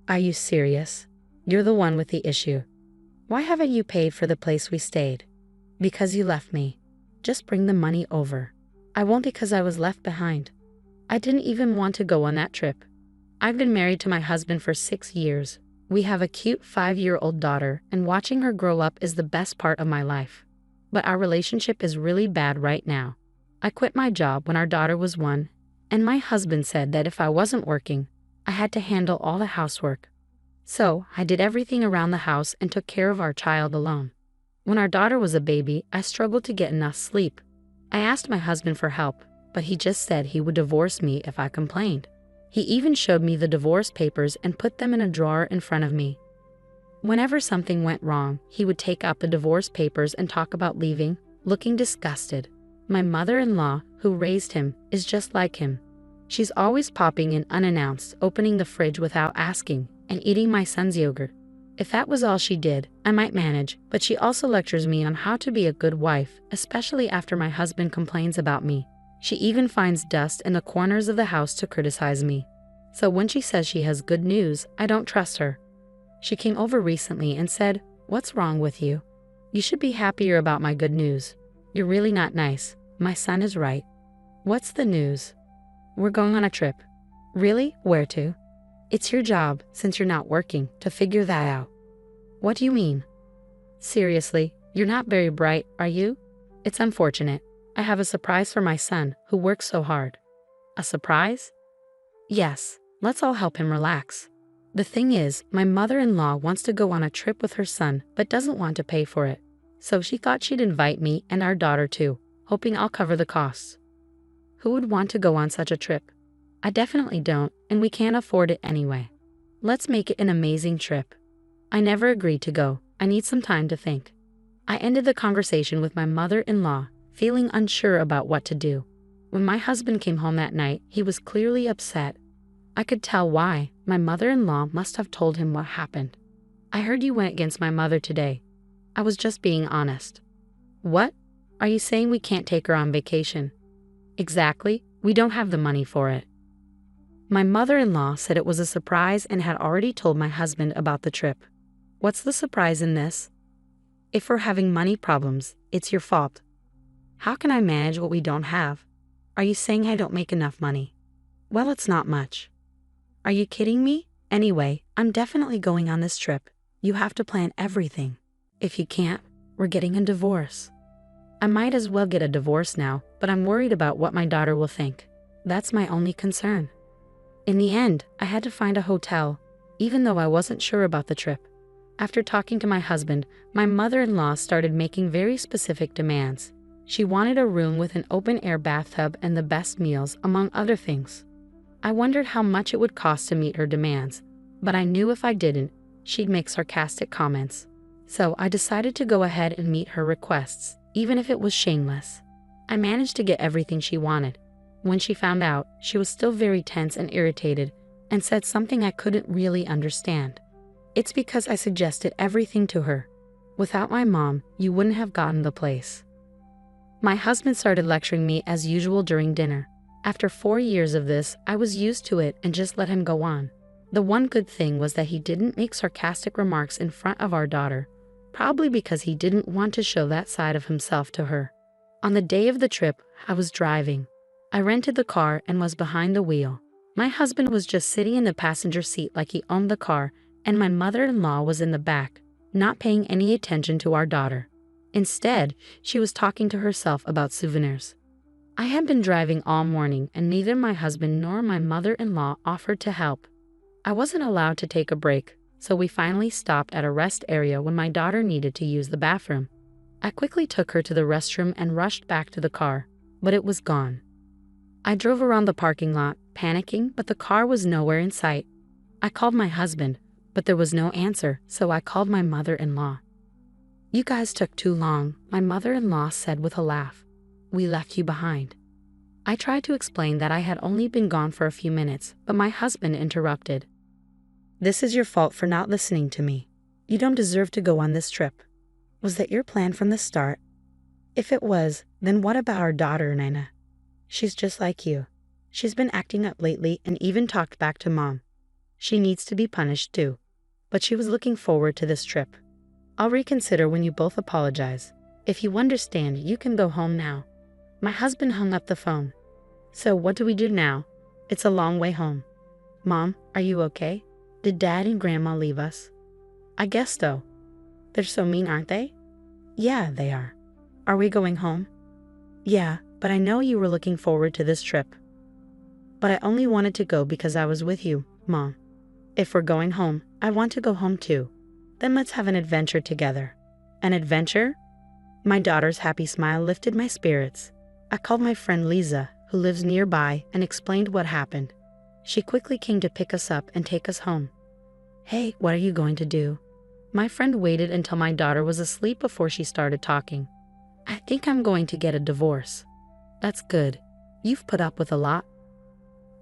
Are you serious? You're the one with the issue. Why haven't you paid for the place we stayed? Because you left me. Just bring the money over. I won't because I was left behind. I didn't even want to go on that trip. I've been married to my husband for 6 years. We have a cute 5-year-old daughter, and watching her grow up is the best part of my life. But our relationship is really bad right now. I quit my job when our daughter was 1, and my husband said that if I wasn't working, I had to handle all the housework. So I did everything around the house and took care of our child alone. When our daughter was a baby, I struggled to get enough sleep. I asked my husband for help, but he just said he would divorce me if I complained. He even showed me the divorce papers and put them in a drawer in front of me. Whenever something went wrong, he would take out the divorce papers and talk about leaving, looking disgusted. My mother-in-law, who raised him, is just like him. She's always popping in unannounced, opening the fridge without asking, and eating my son's yogurt. If that was all she did, I might manage, but she also lectures me on how to be a good wife, especially after my husband complains about me. She even finds dust in the corners of the house to criticize me. So when she says she has good news, I don't trust her. She came over recently and said, "What's wrong with you? You should be happier about my good news. You're really not nice. My son is right." "What's the news?" "We're going on a trip." "Really? Where to?" "It's your job, since you're not working, to figure that out." "What do you mean?" "Seriously, you're not very bright, are you?" "It's unfortunate. I have a surprise for my son, who works so hard." "A surprise?" "Yes, let's all help him relax. The thing is, my mother-in-law wants to go on a trip with her son, but doesn't want to pay for it. So she thought she'd invite me and our daughter too, hoping I'll cover the costs." "Who would want to go on such a trip?" "I definitely don't, and we can't afford it anyway. Let's make it an amazing trip." I never agreed to go. I need some time to think. I ended the conversation with my mother-in-law, feeling unsure about what to do. When my husband came home that night, he was clearly upset. I could tell why. My mother-in-law must have told him what happened. "I heard you went against my mother today." "I was just being honest." "What? Are you saying we can't take her on vacation?" "Exactly. We don't have the money for it." My mother-in-law said it was a surprise and had already told my husband about the trip. "What's the surprise in this?" "If we're having money problems, it's your fault." "How can I manage what we don't have?" "Are you saying I don't make enough money?" "Well, it's not much." "Are you kidding me? Anyway, I'm definitely going on this trip. You have to plan everything. If you can't, we're getting a divorce." "I might as well get a divorce now, but I'm worried about what my daughter will think. That's my only concern." In the end, I had to find a hotel, even though I wasn't sure about the trip. After talking to my husband, my mother-in-law started making very specific demands. She wanted a room with an open-air bathtub and the best meals, among other things. I wondered how much it would cost to meet her demands, but I knew if I didn't, she'd make sarcastic comments. So I decided to go ahead and meet her requests, even if it was shameless. I managed to get everything she wanted. When she found out, she was still very tense and irritated, and said something I couldn't really understand. "It's because I suggested everything to her. Without my mom, you wouldn't have gotten the place." My husband started lecturing me as usual during dinner. After 4 years of this, I was used to it and just let him go on. The one good thing was that he didn't make sarcastic remarks in front of our daughter, probably because he didn't want to show that side of himself to her. On the day of the trip, I was driving. I rented the car and was behind the wheel. My husband was just sitting in the passenger seat like he owned the car, and my mother-in-law was in the back, not paying any attention to our daughter. Instead, she was talking to herself about souvenirs. I had been driving all morning, and neither my husband nor my mother-in-law offered to help. I wasn't allowed to take a break, so we finally stopped at a rest area when my daughter needed to use the bathroom. I quickly took her to the restroom and rushed back to the car, but it was gone. I drove around the parking lot, panicking, but the car was nowhere in sight. I called my husband, but there was no answer, so I called my mother-in-law. "You guys took too long," my mother-in-law said with a laugh. "We left you behind." I tried to explain that I had only been gone for a few minutes, but my husband interrupted. "This is your fault for not listening to me. You don't deserve to go on this trip. Was that your plan from the start? If it was, then what about our daughter, Nina? She's just like you. She's been acting up lately and even talked back to Mom. She needs to be punished too. But she was looking forward to this trip. I'll reconsider when you both apologize. If you understand, you can go home now. My husband hung up the phone. So what do we do now? It's a long way home. Mom, are you okay? Did Dad and Grandma leave us? I guess so. They're so mean, aren't they? Yeah, they are. Are we going home? Yeah, but I know you were looking forward to this trip. But I only wanted to go because I was with you, Mom. If we're going home, I want to go home too. Then let's have an adventure together. An adventure? My daughter's happy smile lifted my spirits. I called my friend Lisa, who lives nearby, and explained what happened. She quickly came to pick us up and take us home. Hey, what are you going to do? My friend waited until my daughter was asleep before she started talking. I think I'm going to get a divorce. That's good. You've put up with a lot.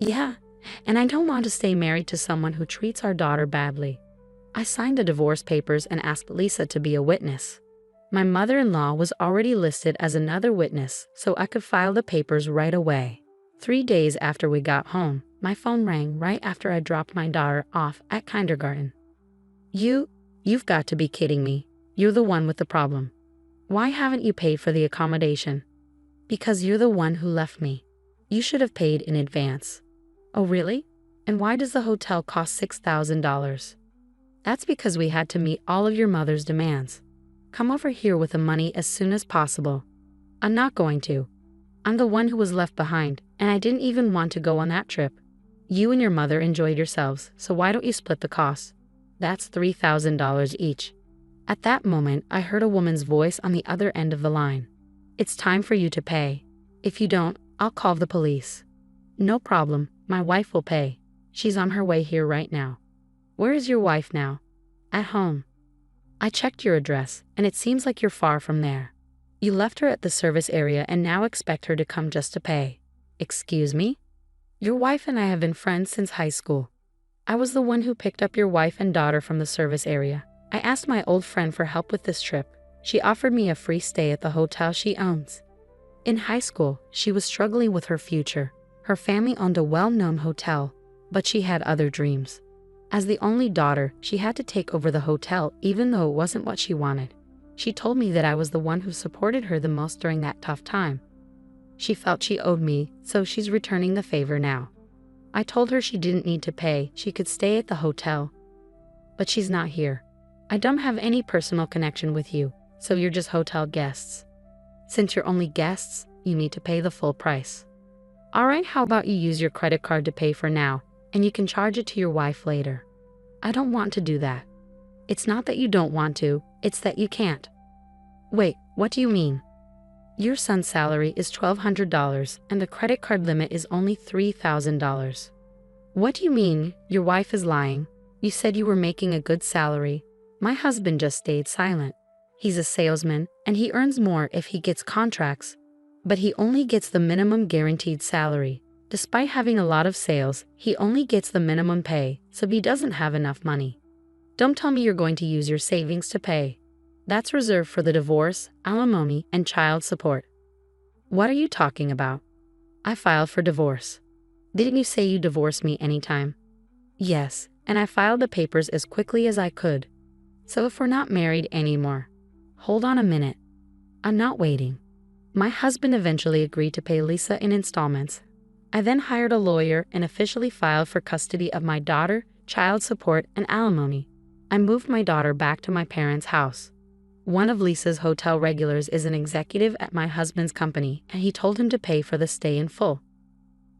Yeah, and I don't want to stay married to someone who treats our daughter badly. I signed the divorce papers and asked Lisa to be a witness. My mother-in-law was already listed as another witness, so I could file the papers right away. 3 days after we got home, my phone rang right after I dropped my daughter off at kindergarten. You've got to be kidding me. You're the one with the problem. Why haven't you paid for the accommodation? Because you're the one who left me. You should have paid in advance. Oh, really? And why does the hotel cost $6,000? That's because we had to meet all of your mother's demands. Come over here with the money as soon as possible. I'm not going to. I'm the one who was left behind, and I didn't even want to go on that trip. You and your mother enjoyed yourselves, so why don't you split the costs? That's $3,000 each. At that moment, I heard a woman's voice on the other end of the line. It's time for you to pay. If you don't, I'll call the police. No problem, my wife will pay. She's on her way here right now. Where is your wife now? At home. I checked your address, and it seems like you're far from there. You left her at the service area and now expect her to come just to pay. Excuse me? Your wife and I have been friends since high school. I was the one who picked up your wife and daughter from the service area. I asked my old friend for help with this trip. She offered me a free stay at the hotel she owns. In high school, she was struggling with her future. Her family owned a well-known hotel, but she had other dreams. As the only daughter, she had to take over the hotel even though it wasn't what she wanted. She told me that I was the one who supported her the most during that tough time. She felt she owed me, so she's returning the favor now. I told her she didn't need to pay, she could stay at the hotel. But she's not here. I don't have any personal connection with you, so you're just hotel guests. Since you're only guests, you need to pay the full price. Alright, how about you use your credit card to pay for now, and you can charge it to your wife later. I don't want to do that. It's not that you don't want to, it's that you can't. Wait, what do you mean? Your son's salary is $1,200 and the credit card limit is only $3,000. What do you mean, your wife is lying? You said you were making a good salary. My husband just stayed silent. He's a salesman and he earns more if he gets contracts, but he only gets the minimum guaranteed salary. Despite having a lot of sales, he only gets the minimum pay, so he doesn't have enough money. Don't tell me you're going to use your savings to pay. That's reserved for the divorce, alimony, and child support. What are you talking about? I filed for divorce. Didn't you say you divorce me anytime? Yes, and I filed the papers as quickly as I could. So if we're not married anymore. Hold on a minute. I'm not waiting. My husband eventually agreed to pay Lisa in installments. I then hired a lawyer and officially filed for custody of my daughter, child support, and alimony. I moved my daughter back to my parents' house. One of Lisa's hotel regulars is an executive at my husband's company, and he told him to pay for the stay in full.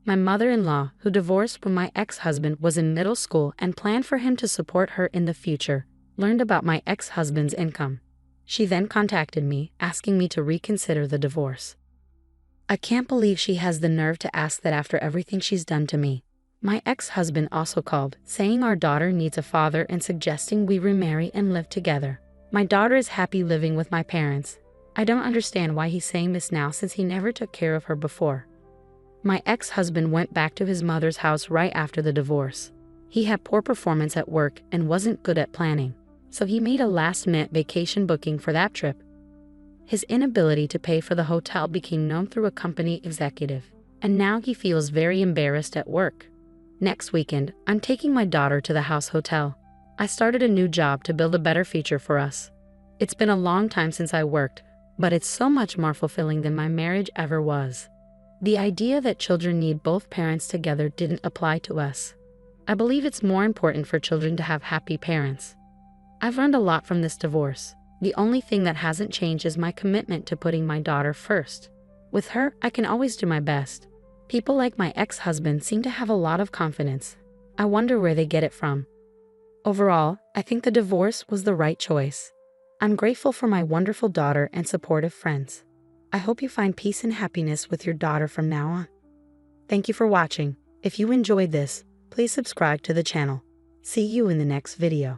My mother-in-law, who divorced from my ex-husband, was in middle school and planned for him to support her in the future, learned about my ex-husband's income. She then contacted me, asking me to reconsider the divorce. I can't believe she has the nerve to ask that after everything she's done to me. My ex-husband also called, saying our daughter needs a father and suggesting we remarry and live together. My daughter is happy living with my parents. I don't understand why he's saying this now since he never took care of her before. My ex-husband went back to his mother's house right after the divorce. He had poor performance at work and wasn't good at planning, so he made a last-minute vacation booking for that trip. His inability to pay for the hotel became known through a company executive, and now he feels very embarrassed at work. Next weekend, I'm taking my daughter to the house hotel. I started a new job to build a better future for us. It's been a long time since I worked, but it's so much more fulfilling than my marriage ever was. The idea that children need both parents together didn't apply to us. I believe it's more important for children to have happy parents. I've learned a lot from this divorce. The only thing that hasn't changed is my commitment to putting my daughter first. With her, I can always do my best. People like my ex-husband seem to have a lot of confidence. I wonder where they get it from. Overall, I think the divorce was the right choice. I'm grateful for my wonderful daughter and supportive friends. I hope you find peace and happiness with your daughter from now on. Thank you for watching. If you enjoyed this, please subscribe to the channel. See you in the next video.